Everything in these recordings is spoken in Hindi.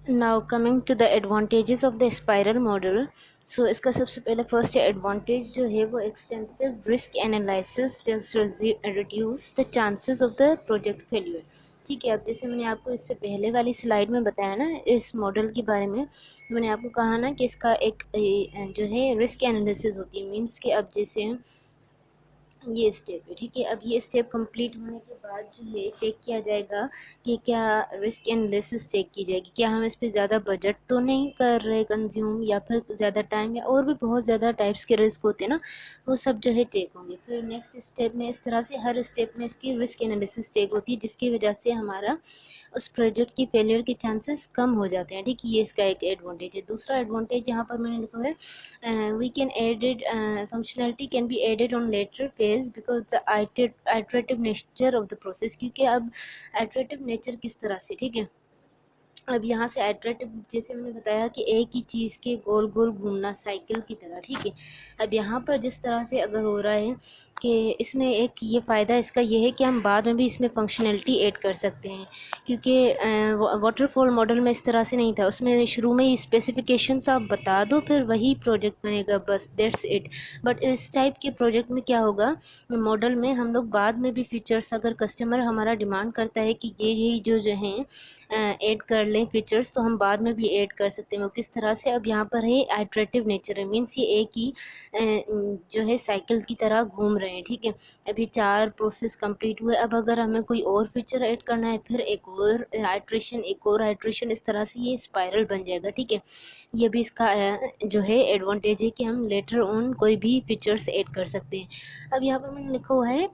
Now coming to the advantages of the spiral model. So इसका सबसे पहले फर्स्ट एडवांटेज जो है वो extensive risk analysis just reduce the chances of the project failure. ठीक है, अब जैसे मैंने आपको इससे पहले वाली स्लाइड में बताया ना इस मॉडल के बारे में, मैंने आपको कहा ना कि इसका एक जो है रिस्क एनालिसिस होती है। मीन्स कि अब जैसे ये स्टेप है, ठीक है। अब ये स्टेप कंप्लीट होने के बाद जो है चेक किया जाएगा कि क्या रिस्क एनालिसिस चेक की जाएगी, क्या हम इस पे ज़्यादा बजट तो नहीं कर रहे कंज्यूम, या फिर ज़्यादा टाइम, या और भी बहुत ज़्यादा टाइप्स के रिस्क होते हैं ना, वो सब जो है चेक होंगे। फिर नेक्स्ट स्टेप में इस तरह से हर स्टेप में इसकी रिस्क एनालिसिस चेक होती है, जिसकी वजह से हमारा उस प्रोजेक्ट की फेलियर के चांसेस कम हो जाते हैं। ठीक है, ये इसका एक एडवांटेज है। दूसरा एडवांटेज यहाँ पर मैंने लिखा है we can added functionality can be added on later phase because the iterative nature of the process। क्योंकि अब iterative nature किस तरह से, ठीक है, अब यहाँ से एट्रेटिव जैसे मैंने बताया कि एक ही चीज़ के गोल गोल घूमना साइकिल की तरह, ठीक है। अब यहाँ पर जिस तरह से अगर हो रहा है कि इसमें एक ये फ़ायदा इसका ये है कि हम बाद में भी इसमें फंक्शनैलिटी ऐड कर सकते हैं, क्योंकि वाटरफॉल मॉडल में इस तरह से नहीं था। उसमें शुरू में ही स्पेसिफिकेशंस आप बता दो फिर वही प्रोजेक्ट बनेगा, बस दैट्स इट। बट इस टाइप के प्रोजेक्ट में क्या होगा, मॉडल में हम लोग बाद में भी फीचर्स, अगर कस्टमर हमारा डिमांड करता है कि ये जो हैं ऐड कर लें फीचर्स, तो हम बाद में भी ऐड कर सकते हैं। वो किस तरह से, अब यहाँ पर है आइटरेटिव नेचर है, मीन्स ये एक ही जो है साइकिल की तरह घूम रहे हैं। ठीक है, अभी 4 प्रोसेस कंप्लीट हुए, अब अगर हमें कोई और फीचर ऐड करना है फिर एक और आइट्रेशन, एक और आइट्रेशन, इस तरह से ये स्पाइरल बन जाएगा। ठीक है, ये भी इसका जो है एडवांटेज है कि हम लेटर ऑन कोई भी फीचर्स ऐड कर सकते हैं। अब यहाँ पर मैंने लिखा हुआ है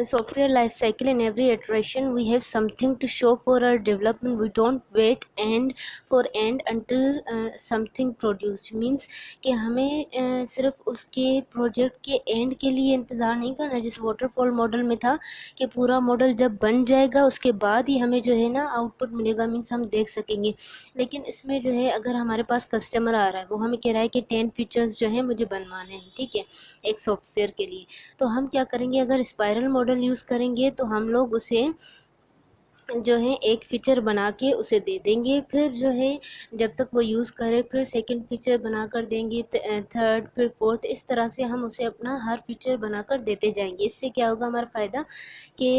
software life cycle. In every iteration we have something to show for our development. We don't wait and for end until something produced। means कि हमें सिर्फ उसके प्रोजेक्ट के एंड के लिए इंतज़ार नहीं करना, जैसे वाटरफॉल मॉडल में था कि पूरा मॉडल जब बन जाएगा उसके बाद ही हमें जो है ना आउटपुट मिलेगा, मीन्स हम देख सकेंगे। लेकिन इसमें जो है अगर हमारे पास कस्टमर आ रहा है, वो हमें कह रहा है कि 10 फीचर्स जो है मुझे बनवाने हैं, ठीक है, एक सॉफ्टवेयर के लिए, तो हम क्या करेंगे, अगर स्पाइरल मॉडल यूज़ करेंगे तो हम लोग उसे जो है एक फ़ीचर बना के उसे दे देंगे, फिर जो है जब तक वो यूज़ करे फिर सेकंड फ़ीचर बना कर देंगे, थर्ड, फिर फोर्थ, इस तरह से हम उसे अपना हर फीचर बना कर देते जाएंगे। इससे क्या होगा हमारा फ़ायदा कि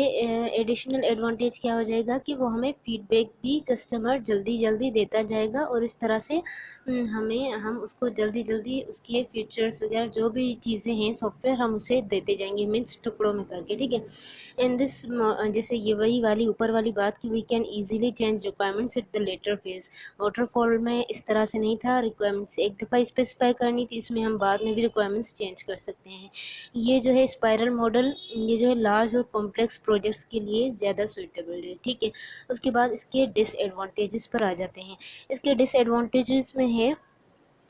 एडिशनल एडवांटेज क्या हो जाएगा कि वो हमें फीडबैक भी कस्टमर जल्दी जल्दी देता जाएगा, और इस तरह से हम उसको जल्दी जल्दी उसके फीचर्स वगैरह जो भी चीज़ें हैं सॉफ्टवेयर हम उसे देते जाएंगे, मीन्स टुकड़ों में करके। ठीक है, इन दिस जैसे ये वही वाली ऊपर वाली बात कि we can easily change requirements at the later phase. Waterfall में इस तरह से नहीं था, रिक्वायरमेंट्स एक दफ़ा स्पेसिफाई करनी थी, इसमें हम बाद में भी रिक्वायरमेंट्स चेंज कर सकते हैं। ये जो है स्पाइरल मॉडल, ये जो है लार्ज और कॉम्प्लेक्स प्रोजेक्ट्स के लिए ज़्यादा सूटेबल है। ठीक है, उसके बाद इसके डिसएडवांटेजेस पर आ जाते हैं। इसके डिसएडवांटेजेस में है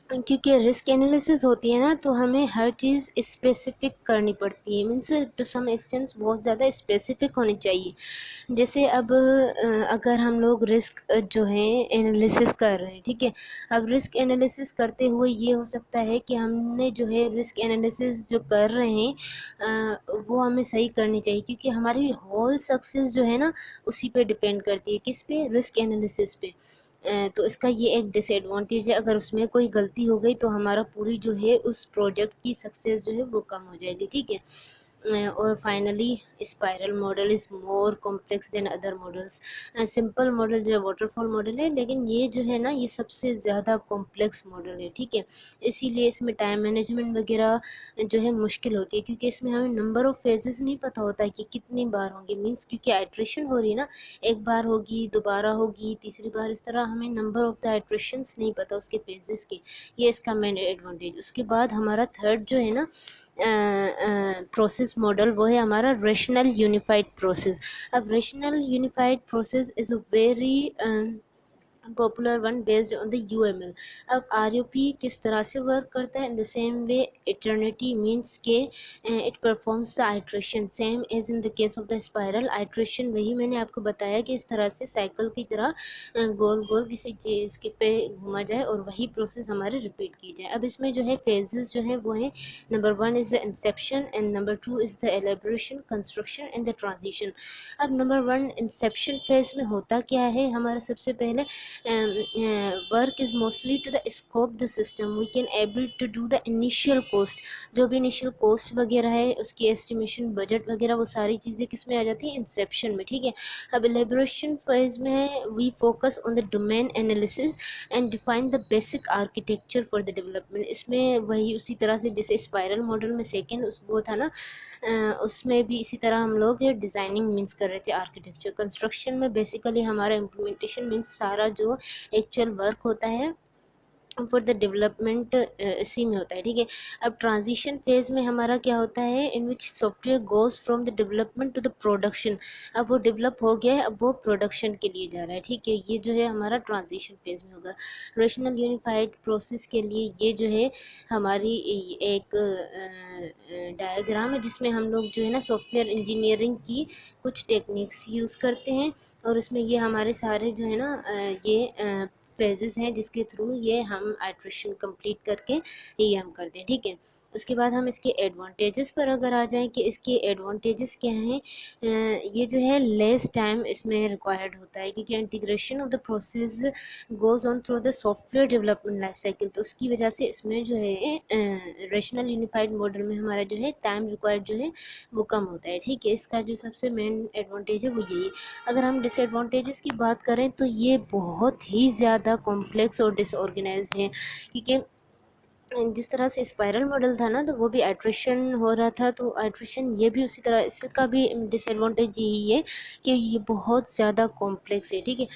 क्योंकि रिस्क एनालिसिस होती है ना, तो हमें हर चीज़ स्पेसिफिक करनी पड़ती है, मीन्स टू सम एक्सटेंट बहुत ज़्यादा स्पेसिफिक होनी चाहिए। जैसे अब अगर हम लोग रिस्क जो है एनालिसिस कर रहे हैं, ठीक है, अब रिस्क एनालिसिस करते हुए ये हो सकता है कि हमने जो है रिस्क एनालिसिस जो कर रहे हैं वो हमें सही करनी चाहिए, क्योंकि हमारी होल सक्सेस जो है ना उसी पे डिपेंड करती है, किस पे, रिस्क एनालिसिस पे। तो इसका ये एक डिसएडवांटेज है, अगर उसमें कोई गलती हो गई तो हमारा पूरी जो है उस प्रोजेक्ट की सक्सेस जो है वो कम हो जाएगी। ठीक है, और finally spiral model is more complex than other models. Simple model जो है वाटरफॉल मॉडल है, लेकिन ये जो है ना ये सबसे ज़्यादा कॉम्प्लेक्स मॉडल है। ठीक है, इसीलिए इसमें टाइम मैनेजमेंट वगैरह जो है मुश्किल होती है, क्योंकि इसमें हमें नंबर ऑफ़ फेजेस नहीं पता होता है कि कितनी बार होंगे, मीन्स क्योंकि आइट्रेशन हो रही है ना, एक बार होगी, दोबारा होगी, तीसरी बार, इस तरह हमें नंबर ऑफ़ द आइट्रेशंस नहीं पता उसके फेजेस के। ये इसका मेन एडवांटेज। उसके बाद हमारा थर्ड जो है ना प्रोसेस मॉडल, वो है हमारा रेशनल यूनिफाइड प्रोसेस। अब rational unified process is a very popular one based on the UML। अब RUP किस तरह से वर्क करता है, in the same way eternity means के it performs the iteration same as in the case of the spiral. Iteration वही मैंने आपको बताया कि इस तरह से साइकिल की तरह गोल गोल किसी चीज़ के पे घूमा जाए और वही प्रोसेस हमारे रिपीट की जाए। अब इसमें जो है फेजेस जो है वो है, number 1 is the inception and number 2 is the elaboration, construction and the transition. अब नंबर 1 इंसेप्शन फेज में होता क्या है, हमारा सबसे पहले work is mostly to the scope the system, we can able to do the initial cost, जो भी इनिशियल कॉस्ट वगैरह है उसकी एस्टिमेशन, बजट वगैरह, वो सारी चीज़ें किस में आ जाती हैं, इंसेप्शन में, ठीक है। अब एलेबोरेशन फेज में we focus on the domain analysis and define the basic architecture for the development. इसमें वही उसी तरह से जैसे स्पाइरल मॉडल में सेकेंड उस वो था ना, उसमें भी इसी तरह हम लोग डिज़ाइनिंग मीन्स कर रहे थे आर्किटेक्चर। कंस्ट्रक्शन में बेसिकली हमारा इम्प्लीमेंटेशन मीन्स सारा जो एक्चुअल वर्क होता है फॉर द डेवलपमेंट इसी में होता है, ठीक है। अब ट्रांजिशन फेज में हमारा क्या होता है, in which software goes from the development to the production. अब वो डेवलप हो गया है, अब वो प्रोडक्शन के लिए जा रहा है, ठीक है। ये जो है हमारा ट्रांजिशन फेज में होगा। रेशनल यूनिफाइड प्रोसेस के लिए ये जो है हमारी एक डायग्राम है जिसमें हम लोग जो है ना सॉफ्टवेयर इंजीनियरिंग की कुछ टेक्निक्स यूज़ करते हैं, और इसमें ये हमारे सारे जो है ना ये फेजेस हैं जिसके थ्रू ये हम आइट्रेशन कंप्लीट करके ये हम करते हैं, ठीक है। उसके बाद हम इसके एडवांटेजेस पर अगर आ जाएं कि इसके एडवांटेजेस क्या हैं, ये जो है लेस टाइम इसमें रिक्वायर्ड होता है क्योंकि integration of the process goes on through the software development life cycle, तो उसकी वजह से इसमें जो है रेशनल यूनिफाइड मॉडल में हमारा जो है टाइम रिक्वायर्ड जो है वो कम होता है, ठीक है। इसका जो सबसे मेन एडवांटेज है वो यही है। अगर हम डिसएडवांटेजेस की बात करें तो ये बहुत ही ज़्यादा कॉम्प्लेक्स और डिसऑर्गेनाइज्ड है, क्योंकि जिस तरह से स्पाइरल मॉडल था ना तो वो भी आइट्रेशन हो रहा था, तो आइट्रेशन ये भी उसी तरह, इसका भी डिसएडवांटेज यही है कि ये बहुत ज़्यादा कॉम्प्लेक्स है, ठीक है।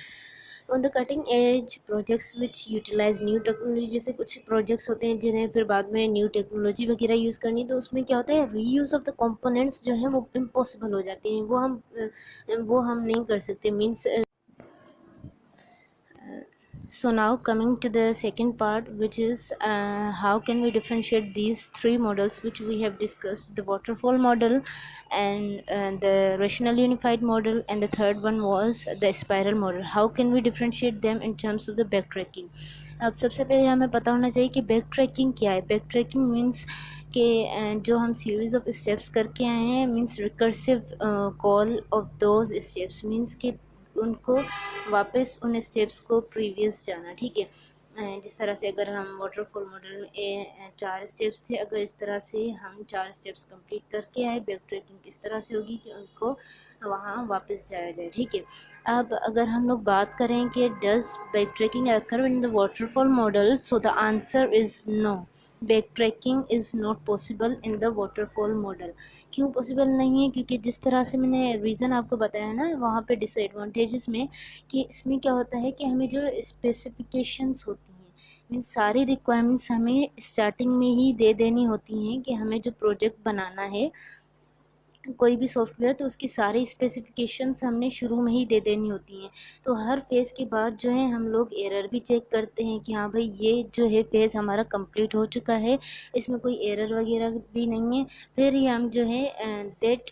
On the cutting edge projects which utilize new technology, जैसे कुछ प्रोजेक्ट्स होते हैं जिन्हें फिर बाद में न्यू टेक्नोलॉजी वगैरह यूज़ करनी है, तो उसमें क्या होता है रीयूज़ ऑफ द कंपोनेंट्स जो हैं वो इम्पॉसिबल हो जाते हैं, वो हम नहीं कर सकते, means so now coming to the second part, which is how can we differentiate these three models which we have discussed, the waterfall model and the rational unified model, and the third one was the spiral model. How can we differentiate them in terms of the backtracking? अब सबसे पहले हमें पता होना चाहिए कि बैक ट्रैकिंग क्या है। बैक ट्रैकिंग मीन्स कि जो हम सीरीज़ ऑफ स्टेप्स करके आए हैं, means recursive call of those steps, means कि उनको वापस उन स्टेप्स को प्रीवियस जाना, ठीक है। जिस तरह से अगर हम वाटरफॉल मॉडल में 4 स्टेप्स थे, अगर इस तरह से हम 4 स्टेप्स कंप्लीट करके आए, बैक ट्रैकिंग किस तरह से होगी कि उनको वहाँ वापस जाया जाए, ठीक है। अब अगर हम लोग बात करें कि does backtracking occur in the waterfall model, so the answer is no, backtracking is not possible in the waterfall model. क्यों पॉसिबल नहीं है, क्योंकि जिस तरह से मैंने रीज़न आपको बताया ना वहाँ पे डिसएडवांटेजेस में, कि इसमें क्या होता है कि हमें जो स्पेसिफिकेशंस होती हैं, मीन सारी रिक्वायरमेंट्स हमें स्टार्टिंग में ही दे देनी होती हैं कि हमें जो प्रोजेक्ट बनाना है कोई भी सॉफ्टवेयर, तो उसकी सारी स्पेसिफिकेशंस हमने शुरू में ही दे देनी होती हैं। तो हर फेज़ के बाद जो है हम लोग एरर भी चेक करते हैं कि हाँ भाई ये जो है फेज़ हमारा कंप्लीट हो चुका है, इसमें कोई एरर वगैरह भी नहीं है, फिर ही हम जो है that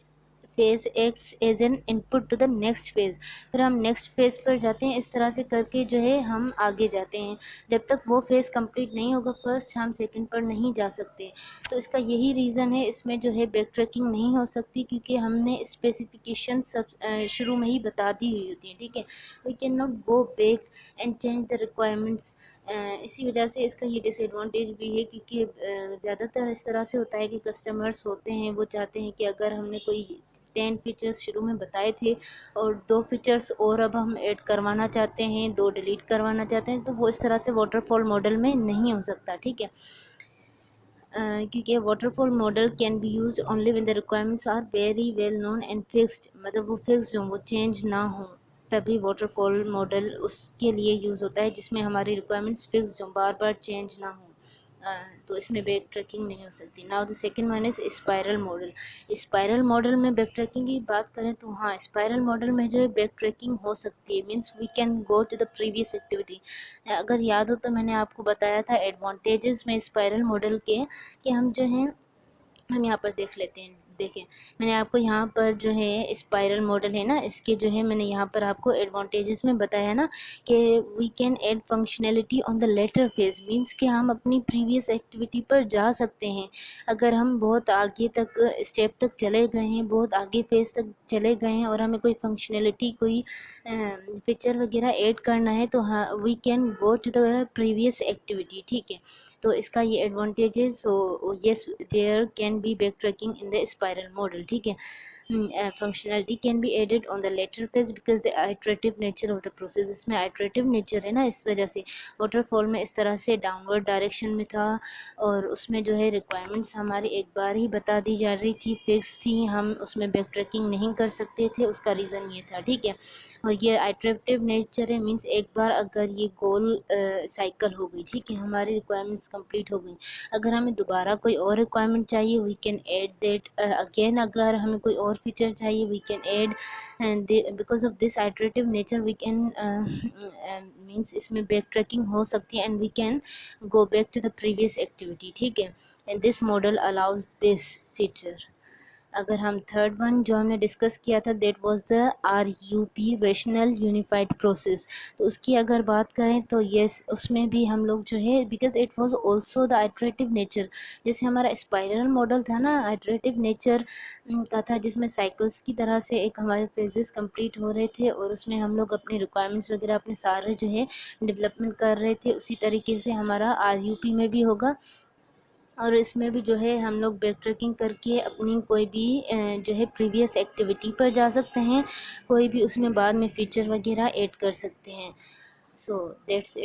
phase acts as an input to the next phase, फिर हम नेक्स्ट फेज़ पर जाते हैं। इस तरह से करके जो है हम आगे जाते हैं, जब तक वो फेज़ कंप्लीट नहीं होगा फर्स्ट, हम सेकंड पर नहीं जा सकते। तो इसका यही रीज़न है, इसमें जो है बैक ट्रैकिंग नहीं हो सकती, क्योंकि हमने स्पेसिफिकेशन सब शुरू में ही बता दी हुई होती है, ठीक है। We can not go back and change the requirements. इसी वजह से इसका ये डिसएडवांटेज भी है, क्योंकि ज़्यादातर इस तरह से होता है कि कस्टमर्स होते हैं वो चाहते हैं कि अगर हमने कोई 10 फीचर्स शुरू में बताए थे और 2 फीचर्स और अब हम ऐड करवाना चाहते हैं, 2 डिलीट करवाना चाहते हैं, तो वो इस तरह से वाटरफॉल मॉडल में नहीं हो सकता, ठीक है। क्योंकि waterfall model can be use only when the requirements are very well known and fixed, मतलब वो फिक्स्ड हों, वो चेंज ना हो, तभी वाटरफॉल मॉडल उसके लिए यूज़ होता है जिसमें हमारी रिक्वायरमेंट्स फिक्स्ड हों, बार बार चेंज ना हो। तो इसमें बैक ट्रैकिंग नहीं हो सकती। Now the second one is spiral model. Spiral model में बैक ट्रैकिंग की बात करें तो हाँ, स्पाइरल मॉडल में जो है बैक ट्रैकिंग हो सकती है, means we can go to the previous activity. अगर याद हो तो मैंने आपको बताया था एडवांटेजेस में स्पाइरल मॉडल के, कि हम जो हैं हम यहाँ पर देख लेते हैं, देखें मैंने आपको यहाँ पर जो है स्पाइरल मॉडल है ना, इसके जो है मैंने यहाँ पर आपको एडवांटेजेस में बताया ना कि we can add functionality on the later phase, means कि हम अपनी प्रीवियस एक्टिविटी पर जा सकते हैं। अगर हम बहुत आगे तक स्टेप तक चले गए हैं, बहुत आगे फेज तक चले गए हैं और हमें कोई फंक्शनैलिटी कोई फीचर वगैरह ऐड करना है तो हाँ we can go to the previous activity, ठीक है। तो इसका ये एडवांटेज है। So yes there can be backtracking in the spiral model, ठीक है। Functionality can be added on the later phase because the iterative nature of the process, इसमें आइट्रेटिव नेचर है ना, इस वजह से वाटरफॉल में इस तरह से डाउनवर्ड डायरेक्शन में था और उसमें जो है रिक्वायरमेंट्स हमारी एक बार ही बता दी जा रही थी, फिक्स थी, हम उसमें बैक ट्रैकिंग नहीं कर सकते थे, उसका रीज़न ये था, ठीक है। और ये आइट्रेटिव नेचर है, मीन्स एक बार अगर ये गोल साइकिल हो गई, ठीक है, हमारी रिक्वायरमेंट्स कंप्लीट हो गई, अगर हमें दोबारा कोई और रिक्वायरमेंट चाहिए we can add that again, अगर हमें कोई और फीचर चाहिए we can add, and because of this iterative nature we can means इसमें बैक ट्रैकिंग हो सकती है and we can go back to the previous activity, ठीक है। And this model allows this feature. अगर हम थर्ड वन जो हमने डिस्कस किया था that was the RUP rational unified process, तो उसकी अगर बात करें तो यस उसमें भी हम लोग जो है because it was also the iterative nature, जैसे हमारा स्पाइरल मॉडल था ना आइट्रेटिव नेचर का था जिसमें साइकिल्स की तरह से एक हमारे फेजेस कंप्लीट हो रहे थे और उसमें हम लोग अपनी रिक्वायरमेंट्स वगैरह अपने सारे जो है डेवलपमेंट कर रहे थे, उसी तरीके से हमारा RUP में भी होगा और इसमें भी जो है हम लोग बैक ट्रैकिंग करके अपनी कोई भी जो है प्रीवियस एक्टिविटी पर जा सकते हैं, कोई भी उसमें बाद में फीचर वगैरह ऐड कर सकते हैं। So that's it.